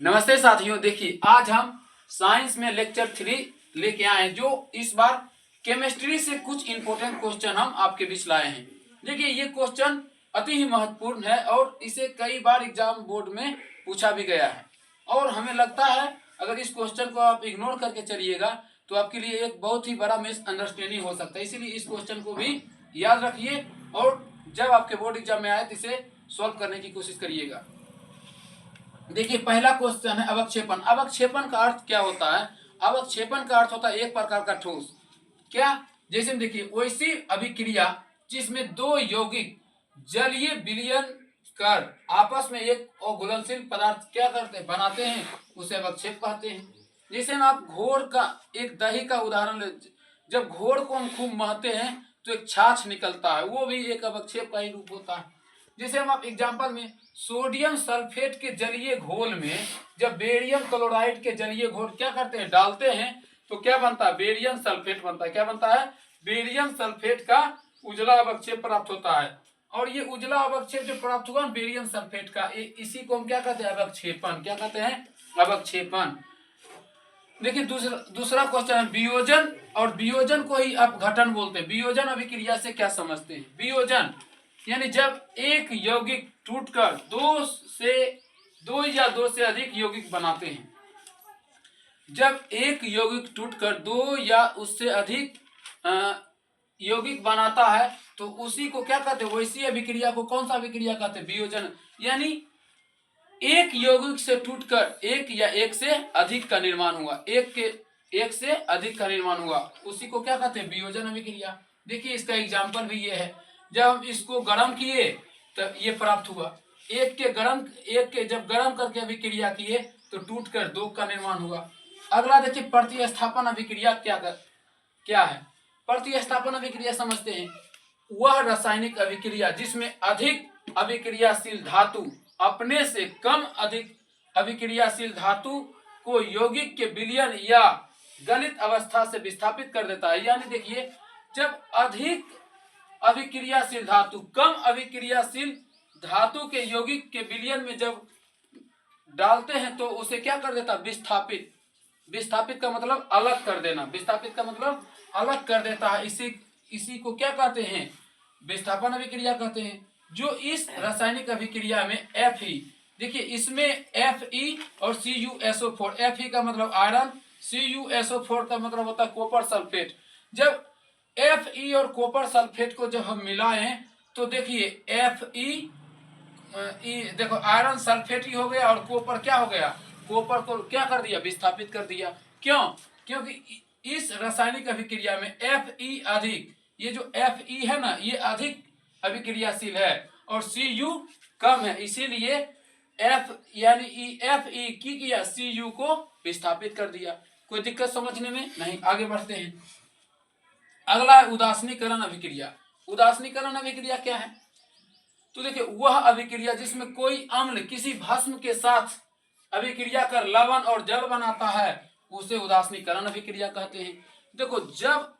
नमस्ते साथियों, देखिए आज हम साइंस में लेक्चर 3 लेके आए हैं, जो इस बार केमिस्ट्री से कुछ इंपॉर्टेंट क्वेश्चन हम आपके बीच लाए हैं। देखिए ये क्वेश्चन अति ही महत्वपूर्ण है और इसे कई बार एग्जाम बोर्ड में पूछा भी गया है और हमें लगता है अगर इस क्वेश्चन को आप इग्नोर करके चलिएगा तो आपके लिए एक बहुत ही बड़ा मिसअंडरस्टैंडिंग हो सकता है। इसीलिए इस क्वेश्चन को भी याद रखिए और जब आपके बोर्ड एग्जाम में आए तो इसे सॉल्व करने की कोशिश करिएगा। देखिए पहला क्वेश्चन है अवक्षेपण। अवक्षेपण का अर्थ क्या होता है? अवक्षेपण का अर्थ होता है एक प्रकार का ठोस। क्या? जैसे देखिए वैसी अभिक्रिया जिसमें दो यौगिक जलीय विलयन कर आपस में एक घुलनशील पदार्थ क्या करते हैं, बनाते हैं, उसे अवक्षेप कहते हैं। जैसे हम आप घोर का एक दही का उदाहरण ले, जब घोर को हम खूब महते हैं तो एक छाछ निकलता है, वो भी एक अवक्षेप का ही रूप होता है। जैसे हम आप एग्जाम्पल में सोडियम सल्फेट के जलीय घोल में जब बेरियम क्लोराइड के जलीय घोल क्या करते हैं, डालते हैं, तो क्या बनता है? बेरियम सल्फेट बनता है। क्या बनता है? बेरियम सल्फेट का उजला अवक्षेप प्राप्त होता है। और ये उजला अवक्षेप जो प्राप्त हुआ बेरियम सल्फेट का, इसी को हम क्या कहते हैं? अवक्षेपण। क्या कहते हैं? अवक्षेपण। देखिए दूसरा क्वेश्चन है वियोजन, और वियोजन को ही आप घटन बोलते हैं। वियोजन अभिक्रिया से क्या समझते हैं? वियोजन यानी जब एक यौगिक टूटकर दो या दो से अधिक यौगिक बनाते हैं। जब एक यौगिक टूटकर दो या उससे अधिक यौगिक बनाता है तो उसी को क्या कहते हैं? वैसी अभिक्रिया को कौन सा अभिक्रिया कहते हैं? वियोजन। यानी एक यौगिक से टूटकर एक या एक से अधिक का निर्माण हुआ, एक से अधिक का निर्माण हुआ, उसी को क्या कहते हैं? वियोजन अभिक्रिया। देखिए इसका एग्जाम्पल भी ये है, जब हम इसको गर्म किए तब ये प्राप्त हुआ। एक के जब गर्म करके अभिक्रिया किए तो टूटकर दो का निर्माण हुआ। अगला देखिए प्रतिस्थापन अभिक्रिया क्या है? प्रतिस्थापन अभिक्रिया समझते हैं, वह रासायनिक अभिक्रिया जिसमें अधिक अभिक्रियाशील धातु अपने से कम अधिक अभिक्रियाशील धातु को यौगिक के विलयन या गलित अवस्था से विस्थापित कर देता है। यानी देखिए जब अधिक अभिक्रियाशील धातु कम अभिक्रियाशील धातु के यौगिक के विलयन में जब डालते हैं तो उसे क्या कर देता? विस्थापित। विस्थापित का मतलब अलग कर देना, विस्थापित का मतलब अलग कर देता है। इसी को क्या कहते हैं? विस्थापन अभिक्रिया कहते हैं। जो इस रासायनिक अभिक्रिया में Fe, देखिए इसमें Fe और CuSO4, Fe का मतलब आयरन, CuSO4 का मतलब होता है कॉपर सल्फेट। जब Fe और कॉपर सल्फेट को जब हम मिलाएं तो देखिए Fe देखो आयरन सल्फेट ही हो गया और कॉपर क्या हो गया? कॉपर को क्या कर दिया? विस्थापित कर दिया। क्यों? क्योंकि इस रासायनिक अभिक्रिया में Fe अधिक, ये जो Fe है ना, ये अधिक अभिक्रियाशील है और Cu कम है, इसीलिए Fe की किया Cu को विस्थापित कर दिया। कोई दिक्कत समझने में नहीं। आगे बढ़ते हैं। अगला है उदासीनीकरण अभिक्रिया। उदासीनीकरण अभिक्रिया क्या है? तो देखिए वह अभिक्रिया जिसमें कोई अम्ल किसी भस्म के साथ अभिक्रिया कर लवण और जल बनाता है उसे उदासीनीकरण अभिक्रिया कहते हैं। देखो जब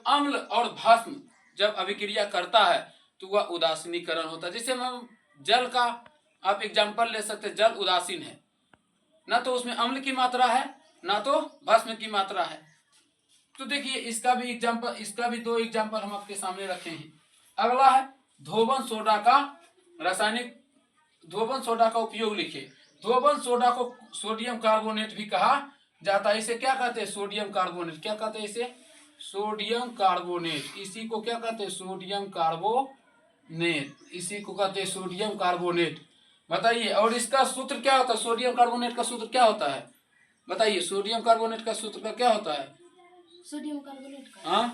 अम्ल और भस्म जब अभिक्रिया करता है तो वह उदासीनीकरण होता है। जैसे हम जल का आप एग्जाम्पल ले सकते हैं, जल उदासीन है, ना तो उसमें अम्ल की मात्रा है ना तो भस्म की मात्रा है। तो देखिए इसका भी दो एग्जाम्पल हम आपके सामने रखे हैं। अगला है धोबन सोडा का रासायनिक, धोबन सोडा का उपयोग लिखिए। धोबन सोडा को सोडियम कार्बोनेट भी कहा जाता है। इसे क्या कहते हैं? Sodium carbonate. क्या कहते हैं इसे? Sodium carbonate. इसी को क्या कहते हैं? Sodium carbonate. इसी को कहते हैं सोडियम कार्बोनेट। बताइए और इसका सूत्र क्या होता है? सोडियम कार्बोनेट का सूत्र क्या होता है? बताइए सोडियम कार्बोनेट का सूत्र का क्या होता है? सोडियम कार्बोनेट का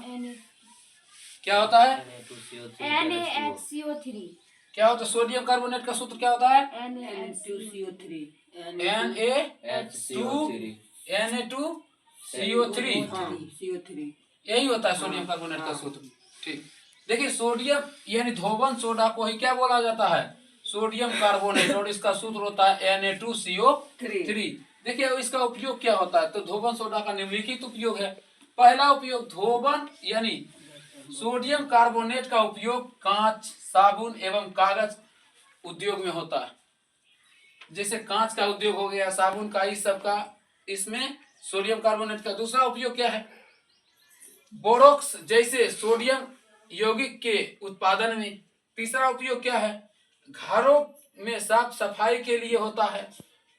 क्या होता है? NaHCO3। क्या होता है? सोडियम कार्बोनेट का सूत्र क्या होता है? Na2CO3। Na2CO3। यही होता है सोडियम कार्बोनेट का सूत्र। ठीक। देखिए सोडियम यानी धोबन सोडा को ही क्या बोला जाता है? Sodium carbonate. और इसका सूत्र होता है Na2CO3। देखिए इसका उपयोग क्या होता है? तो धोबन सोडा का निम्नलिखित उपयोग है। पहला उपयोग धोबन यानी सोडियम कार्बोनेट का उपयोग कांच, साबुन एवं कागज उद्योग में होता है। जैसे कांच का उद्योग हो गया, साबुन का, इस सब का, इसमें सोडियम कार्बोनेट का। दूसरा उपयोग क्या है? बोरोक्स जैसे सोडियम यौगिक के उत्पादन में। तीसरा उपयोग क्या है? घरों में साफ सफाई के लिए होता है,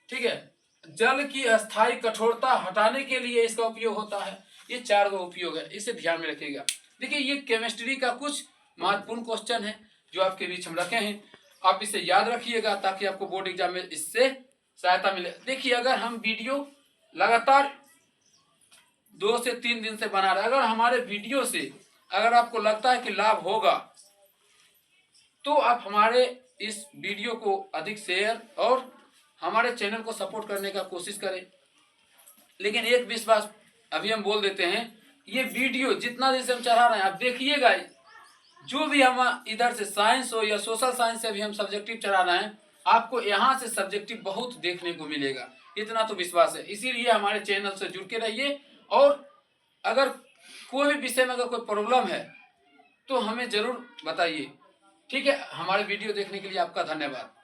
ठीक है। जल की अस्थायी कठोरता हटाने के लिए इसका उपयोग होता है। ये 4 गो उपयोग है, इसे ध्यान में रखिएगा। देखिए ये केमिस्ट्री का कुछ महत्वपूर्ण क्वेश्चन है जो आपके बीच हम रखे हैं। आप इसे याद रखिएगा ताकि आपको बोर्ड एग्जाम में इससे सहायता मिले। देखिए अगर हम वीडियो लगातार 2 से 3 दिन से बना रहे, अगर हमारे वीडियो से अगर आपको लगता है कि लाभ होगा तो आप हमारे इस वीडियो को अधिक शेयर और हमारे चैनल को सपोर्ट करने का कोशिश करें। लेकिन एक विश्वास अभी हम बोल देते हैं, ये वीडियो जितना दिन से हम चढ़ा रहे हैं आप देखिएगा, जो भी हम इधर से साइंस हो या सोशल साइंस से भी हम सब्जेक्टिव चढ़ा रहे हैं, आपको यहाँ से सब्जेक्टिव बहुत देखने को मिलेगा, इतना तो विश्वास है। इसीलिए हमारे चैनल से जुड़ के रहिए और अगर कोई भी विषय में अगर कोई प्रॉब्लम है तो हमें जरूर बताइए, ठीक है। हमारे वीडियो देखने के लिए आपका धन्यवाद।